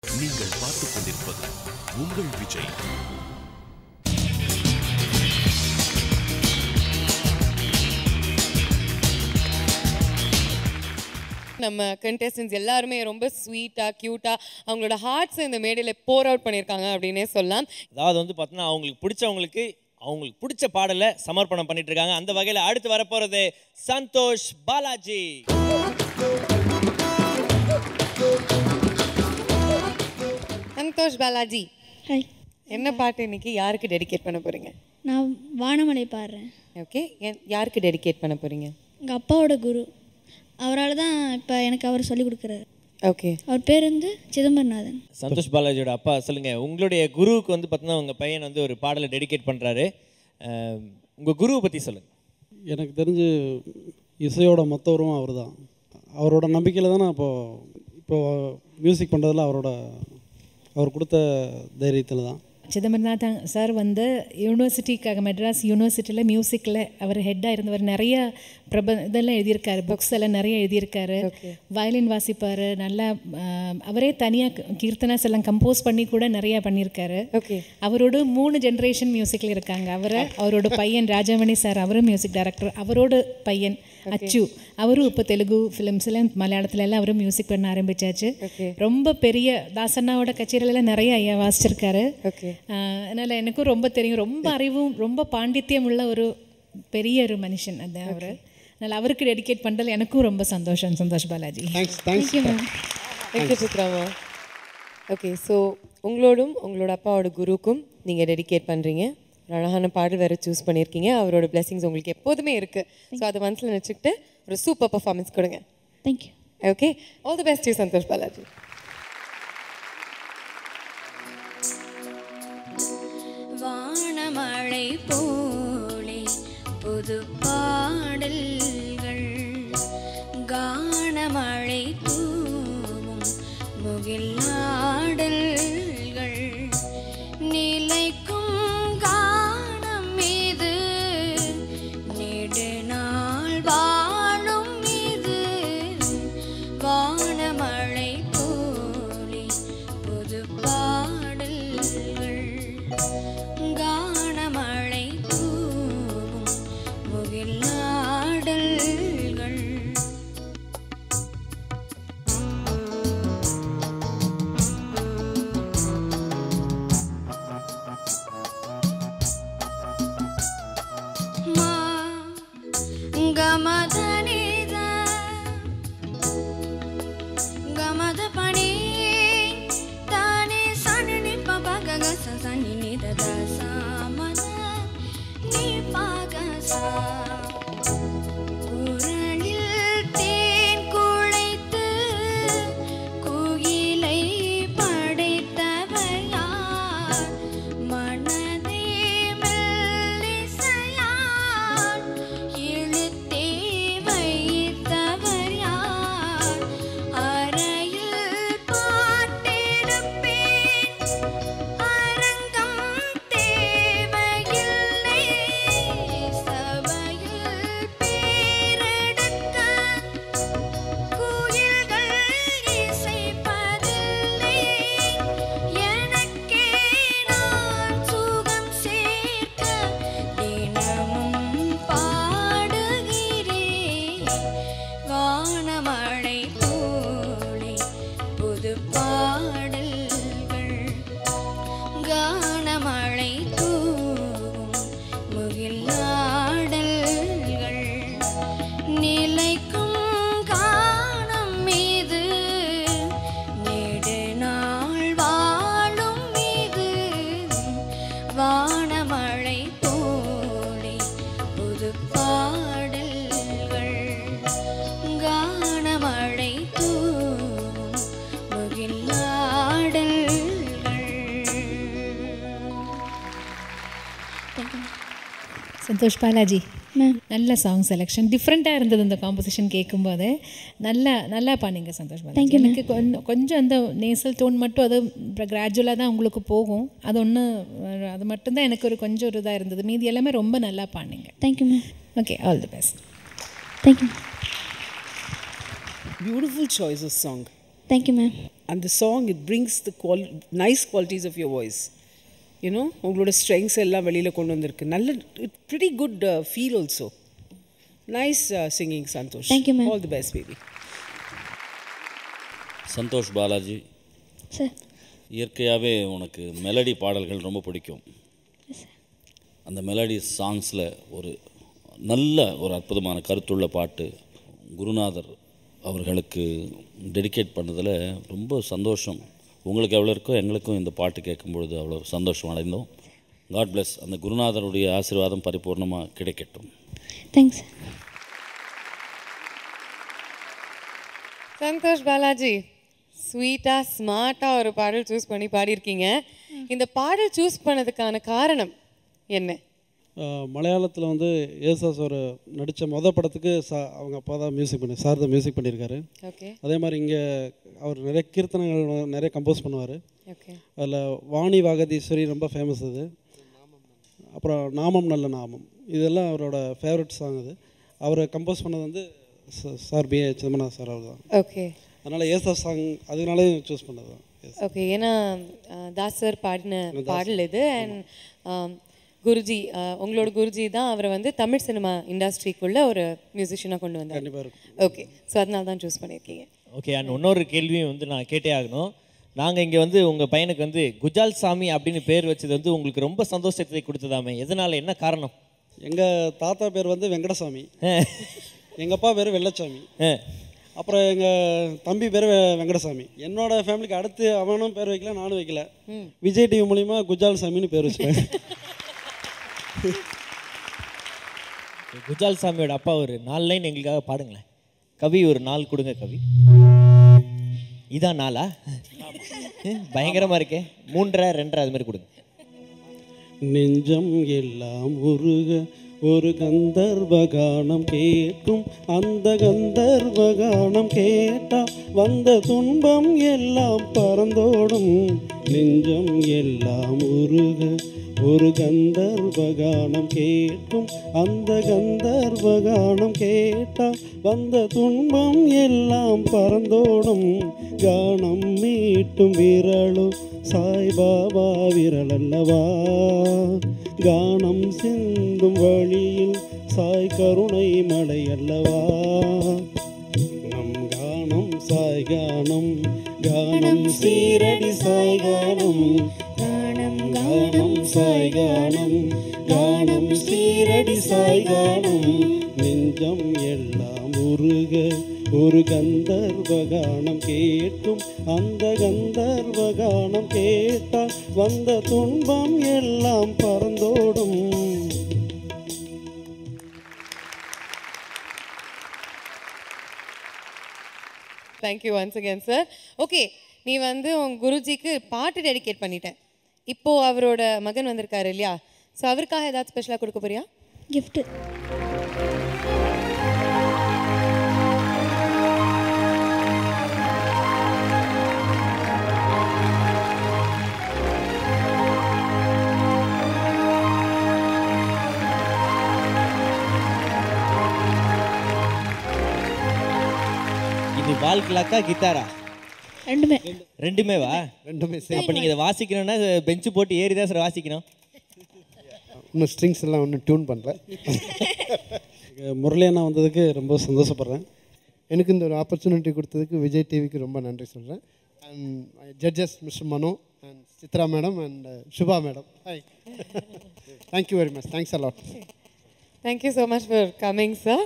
நீங்கள் பார்த்துக் கொண்டிருப்பது உங்கள் விஜய். நம்ம கண்டெஸ்டன்ஸ் எல்லாருமே ரொம்ப ஸ்வீட்டா கியூட்டா அவங்களோட ஹார்ட்ஸ் இந்த மேடையில் போர் அவுட் பண்ணியிருக்காங்க அப்படின்னே சொல்லலாம். அதாவது வந்து பார்த்தீங்கன்னா அவங்களுக்கு பிடிச்ச பாடலை சமர்ப்பணம் பண்ணிட்டு இருக்காங்க. அந்த வகையில் அடுத்து வரப்போறது சந்தோஷ் பாலாஜி. சந்தோஷ் பாலாஜி, ஹாய். என்ன பாட்டு இன்னைக்கு யாருக்கு டெடிகேட் பண்ண போறீங்க? நான் வானமலை பாடுறேன். ஓகே, யாருக்கு டெடிகேட் பண்ண போறீங்க? எங்கள் அப்பாவோட குரு, அவரால் தான் இப்போ எனக்கு அவர் சொல்லிக் கொடுக்குறாரு. ஓகே, அவர் பேர் வந்து சிதம்பரநாதன். சந்தோஷ் பாலாஜியோட அப்பா, சொல்லுங்க, உங்களுடைய குருவுக்கு வந்து பார்த்தீங்கன்னா உங்கள் பையன் வந்து ஒரு பாடலை டெடிகேட் பண்ணுறாரு. உங்கள் குருவை பற்றி சொல்லுங்கள். எனக்கு தெரிஞ்சு இசையோட மொத்த உருவம் அவர் தான். அவரோட நம்பிக்கையில் தான் நான் இப்போது மியூசிக் பண்ணுறதுல அவர் கொடுத்த தைரியத்தில் தான். சிதம்பரநாதன் சார் வந்து யூனிவர்சிட்டிக்காக மெட்ராஸ் யூனிவர்சிட்டியில் மியூசிக்கில் அவர் ஹெட்டாக இருந்தவர். நிறைய இதெல்லாம் எழுதியிருக்காரு, புக்ஸ் எல்லாம் நிறைய எழுதியிருக்காரு. வயலின் வாசிப்பார் நல்லா. அவரே தனியாக கீர்த்தனாஸ் எல்லாம் கம்போஸ் பண்ணி கூட நிறையா பண்ணியிருக்காரு. அவரோட 3 ஜென்ரேஷன் மியூசிக்கில் இருக்காங்க. அவரோட பையன் ராஜமணி சார், அவரும் மியூசிக் டைரக்டர். அவரோட பையன் அச்சு, அவரும் இப்போ தெலுங்கு ஃபிலிம்ஸ்ல மலையாளத்துல எல்லாம் அவரும் மியூசிக் பண்ண ஆரம்பிச்சாச்சு. ரொம்ப பெரிய தாசண்ணாவோட கச்சேரியிலலாம் நிறைய ஐயா வாசிச்சிருக்காரு. அதனால் எனக்கும் ரொம்ப தெரியும். ரொம்ப அறிவும் ரொம்ப பாண்டித்யம் உள்ள ஒரு பெரிய ஒரு மனுஷன் அது அவர். அதனால் அவருக்கு டெடிகேட் பண்ணுறது எனக்கும் ரொம்ப சந்தோஷம். Santhosh Balaji. Thank you ma'am. Thank you சித்ராமா. ஓகே, ஸோ உங்களோடும் உங்களோட அப்பாவோட குருவுக்கும் நீங்கள் டெடிகேட் பண்ணுறீங்க. ஒரு அழகான பாடல் வேறு சூஸ் பண்ணியிருக்கீங்க. அவரோட பிளெஸிங்ஸ் உங்களுக்கு எப்போதுமே இருக்குது. ஸோ அதை மனசில் வச்சுக்கிட்டு ஒரு சூப்பர் பர்ஃபார்மன்ஸ் கொடுங்க. Thank you. Okay, all the best you Santhosh Balaji. வானமழை போலே புது பாடல்கள், கானமழை தூவும் முகில் ஆடல்கள், நிலைக்கும் கானம் மீது நெடுநாள் வாழும் மீது, வானமழை போலே புது பாடல்கள், கானமழை தூவும் முகில் ஆடல்கள். மா கமத நித கமத பணி தானே சனி பப கக சனி நித தச மத நி பக சா, குரலில் தேன் குழைத்து குயிலை படைத்தவர் யார், மனதை மெல்லிசையால் இழுத்தே வைத்தவர் யார், அறையில் பாட்டிருப்பேன் அரங்கம் தேவையில்லை, சபையில் பேரெடுக்க குயில்கள் இசைப்பதில்லை, எனக்கே நான் சுகம் சேர்க்க தினமும் பாடுகிறேன், வானமழை போலே புது பாடல்கள், கானமழை தூவும் முகில் ஆடல்கள், நிலைக்கும் கானம் மீது நெடுநாள் வாழும் மீது, வானமழை போலே புது பாடல்கள், கானமழை தூவும் முகில் ஆடல்கள். சந்தோஷ் பாலாஜி, மேம். நல்ல சாங் செலெக்ஷன் டிஃப்ரெண்ட்டாக இருந்தது. இந்த காம்போசிஷன் கேட்கும்போது நல்லா பாடுங்க சந்தோஷ் பாலாஜி. Thank you, எனக்கு கொஞ்சம் அந்த நேசல் டோன் மட்டும் அது கிராஜுவலாக தான் உங்களுக்கு போகும். அது மட்டும்தான் எனக்கு கொஞ்சம் ஒரு இதாக இருந்தது. மீதி எல்லாமே ரொம்ப நல்லா பாடுங்க. Thank you ma'am. Okay, all the best. Thank you. Beautiful choice of song. Thank you ma'am. And the song, it brings the nice qualities of your voice. You know, உங்களோட strengths எல்லாம் வெளியில் கொண்டு வந்திருக்கு. நல்ல pretty good feel also. Nice singing, Santosh. Thank you, ma'am. All the best, baby. Santhosh Balaji, sir. இயற்கையாகவே உனக்கு melody பாடல்கள் ரொம்ப பிடிக்கும். அந்த மெலடி சாங்ஸில் ஒரு நல்ல ஒரு அற்புதமான கருத்துள்ள பாட்டு குருநாதர் அவர்களுக்கு டெடிகேட் பண்ணதில் ரொம்ப சந்தோஷம். உங்களுக்கு எவ்வளோ இருக்கோ எங்களுக்கும் இந்த பாட்டு கேட்கும்பொழுது அவ்வளோ சந்தோஷம் அடைந்தோம். God bless. அந்த குருநாதருடைய ஆசீர்வாதம் பரிபூர்ணமாக கிடைக்கட்டும். தேங்க்ஸ். சந்தோஷ் பாலாஜி, ஸ்வீட்டாக ஸ்மார்ட்டாக ஒரு பாடல் சூஸ் பண்ணி பாடியிருக்கீங்க. இந்த பாடல் சூஸ் பண்ணதுக்கான காரணம் என்ன? மலையாளத்தில் வந்து ஏசாஸ் ஒரு நடித்த படத்துக்கு அவங்க அப்பா தான் மியூசிக் சார் தான் மியூசிக் பண்ணியிருக்காரு. ஓகே. அதே மாதிரி இங்கே அவர் நிறைய கீர்த்தனைகள் நிறைய கம்போஸ் பண்ணுவார். ஓகே. அதில் வாணி வாகதீஸ்வரி ரொம்ப ஃபேமஸ் அது. அப்புறம் நாமம் நல்ல நாமம், இதெல்லாம் அவரோட ஃபேவரட் சாங். அது அவர் கம்போஸ் பண்ணது வந்து சார் பி. சிதம்பரம் சார் அவர் தான். ஓகே. அதனால் ஏசாஸ் சாங் அதனாலே சூஸ் பண்ணது தான். ஓகே. ஏன்னா தாஸ் சார் பாடின பாடல் இது. அண்ட் குருஜி, உங்களோட குருஜி தான் அவரை வந்து தமிழ் சினிமா இண்டஸ்ட்ரிக்குள்ளே ஒரு மியூசிஷியனாக கொண்டு வந்தார். கண்டிப்பாக இருக்கும். ஓகே. ஸோ அதனால தான் சூஸ் பண்ணியிருக்கீங்க. ஓகே. அண்ட் இன்னொரு கேள்வியும் வந்து நான் கேட்டே ஆகணும். நாங்கள் இங்கே வந்து உங்கள் பையனுக்கு வந்து குஜால் சாமி அப்படின்னு பேர் வச்சது வந்து உங்களுக்கு ரொம்ப சந்தோஷத்தை கொடுத்ததாமே, எதனால், என்ன காரணம்? எங்கள் தாத்தா பேர் வந்து வெங்கடசாமி, எங்கள் அப்பா பேர் வெள்ளச்சாமி, அப்புறம் எங்கள் தம்பி பேர் வெங்கடசாமி. என்னோட ஃபேமிலிக்கு அடுத்து அவனும் பேர் வைக்கல, நானும் வைக்கல. விஜய் டிவி மூலிமா குஜால் சாமின்னு பேர் வச்சுட்டேன். குஜால் சாமியோட அப்பா ஒரு 4 லைன் எங்களுக்காக பாடுங்களேன். கவி ஒரு 4 கொடுங்க கவி. இதான் 4ஆ? பயங்கரமாக இருக்கே. 3 2 அது மாதிரி கொடுங்க. நெஞ்சம் எல்லாம் உருக ஒரு கந்தர்வ கானம் கேட்கும், அந்த கந்தர்வ கானம் கேட்டா வந்த துன்பம் எல்லாம் பறந்தோடும். நெஞ்சம் எல்லாம் உருக ஒரு கந்தர்வ கானம் கேட்கும், அந்த கந்தர்வ கானம் கேட்டா வந்த துன்பம் எல்லாம் பறந்தோடும். கானம் மீட்டும் விரலும் சாய்பாபா விரல் அல்லவா, கானம் சிந்தும் வழியில் சாய் கருணை மலை அல்லவா. நம் கானம் சாய் கானம், கானம் சீரடி சாய் கானம், கானம் சாய் கானம், கானம் சீரடி சாய் கானம். நெஞ்சம் எல்லாம் உருக ஒரு கந்தர்வ கானம் கேட்கும், அந்த கந்தர்வ கானம் கேட்டால் வந்த துன்பம் எல்லாம் பறந்தோடும். Thank you once again sir. Okay, நீ வந்து உன் குருஜிக்கு பாட்டு டெடிகேட் பண்ணிட்டேன். இப்போ அவரோட மகன் வந்திருக்காரு இல்லையா, ஸோ அவருக்காக ஏதாவது ஸ்பெஷலாக கொடுக்க போறியா? கிஃப்ட்டு. இது வால் கிளாக்கா கிட்டாரா? ரெண்டுமே. ரெண்டுமே வா? ரெண்டுமே. அப்போ நீங்கள் இதை வாசிக்கணும்னா பெஞ்சு போட்டு ஏறி தான் சார் வாசிக்கணும். இன்னும் ஸ்ட்ரிங்ஸ் எல்லாம் ஒன்றும் டியூன் பண்ணல. முரளி அண்ணா வந்ததுக்கு ரொம்ப சந்தோஷப்படுறேன். எனக்கு இந்த ஒரு ஆப்பர்ச்சுனிட்டி கொடுத்ததுக்கு விஜய் டிவிக்கு ரொம்ப நன்றி சொல்கிறேன். And judges mister Mano and Chitra madam and Subha madam. Hi, thank you very much. Thanks a lot. Thank you so much for coming, sir.